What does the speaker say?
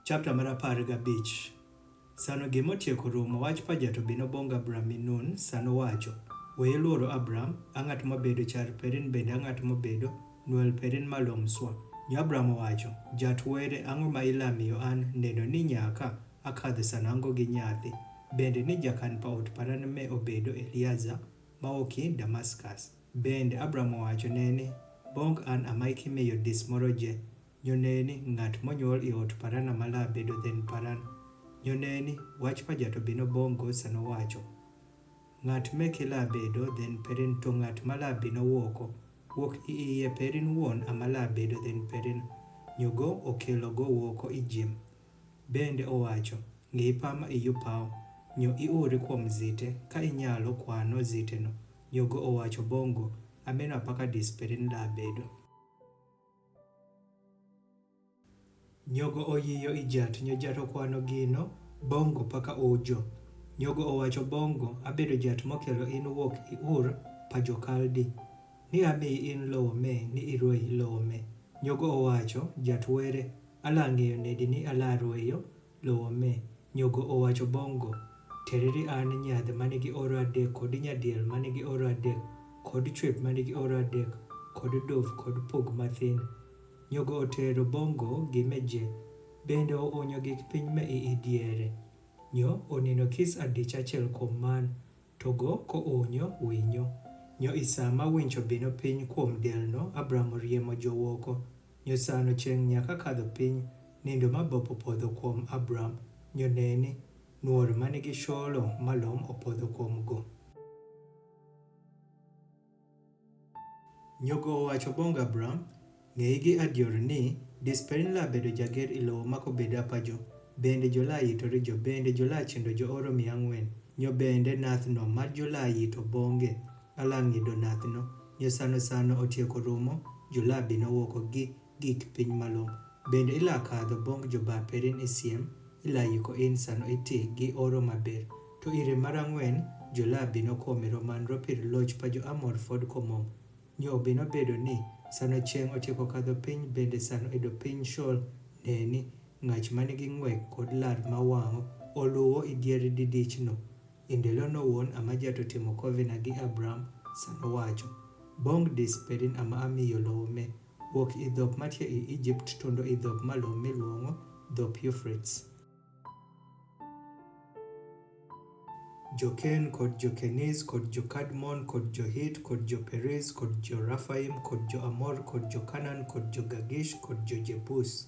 Chapter mar 15. Sano gimotieko rumo wach pajato bino bong Abram minun sano wacho. Weye luoro Abram, ang'at mabedo char perin bende ang'at mabedo nuel perin malom swa. Nyo Abram owacho, jat were ang'o ma ilamiyo an neno ni nyaka akadho sanango gi nyathi. Bende ni jakan paot paran me obedo Eliaza maoki Damaskus. Bende Abram owacho nene, bong an amaiki miyo dis moro je. Nyoneni ng'at monyuol i ot parana mala bedo dhen paran. Nyoneni wach pajato bino bongo sano wacho. Ng'at mekila bedo dhen perin to ng'at mala bino wuok iye perin wuon amala bedo dhen perin. Nyugo okelo go wuoko i jim. Bende owacho, ng'i pama iyu pao. Nyo iuri kuom zite ka inyalo kwano ziteno. Nyugo owacho bongo, ameno apaka dis perin la bedo. Nyogo oyiyo i jat nyo jato kwano gino, bongo paka ujo. Nyogo owacho bongo, abedo jat mokelo in wuok i ur pa jokaldi. Ni ami in lowo me, ni iroi lowo me. Nyogo owacho, jat were, alang'eyo nedi ni alaroyo lowo me. Nyogo owacho bongo, tereri an nyadh manigi oro adek kod nyadiel manigi oro adek kod chwep manigi oro adek kod dof kod pug mathin. Nyogo otero bongo gi meje, bende oonyo gik piny me i diere. Nyo onino kis adich achiel kuom man, to go koonyo winyo. Nyo isama wincho bino piny kuom delno, Abram oriemo jowuoko. Nyo sano chieng' nyaka kadho piny, nindo mabopo podho kuom Abram. Nyo neni, nuor manigi sholo malom opodho kuom go. Nyogo owacho bongo Abram, ng'ei gi adier ni disperin la bedo jager i lowo mako bedo apajo. Bende jola yitore jo bende jola chendo jo oro 400. Nyo bende nathno mar jola yito bonge alang'ido nathno. Nyo sano otieko rumo jola bino wuoko gi gik piny malom. Bende ila kadho bong joba perin isiem ila yiko in sano iti gi oro maber. To ire mar 4 jola bino kome romanro pir loch pa jo Amor fod komom. Nyo bino bedo ni sano chieng' otieko kadho piny bende sano edo piny shol neni ng'ach manigi ng'wek kod lar mawang'o oluwo i dier didichno. Indelo no wuon ama jato timo kovena gi Abram sano wacho. Bong dis perin ama amiyo lowo me. Wuok i dhop matie i Egypt tondo i dhop malom miluongo dhop Euphrates. Jo-Ken kod Jo-Keniz kod Jo-Kadmon kod Jo-Hit kod Jo-Periz kod Jo-Rafaim kod Jo-Amor kod Jo-Kanan kod Jo-Gagish kod Jo-Jebus.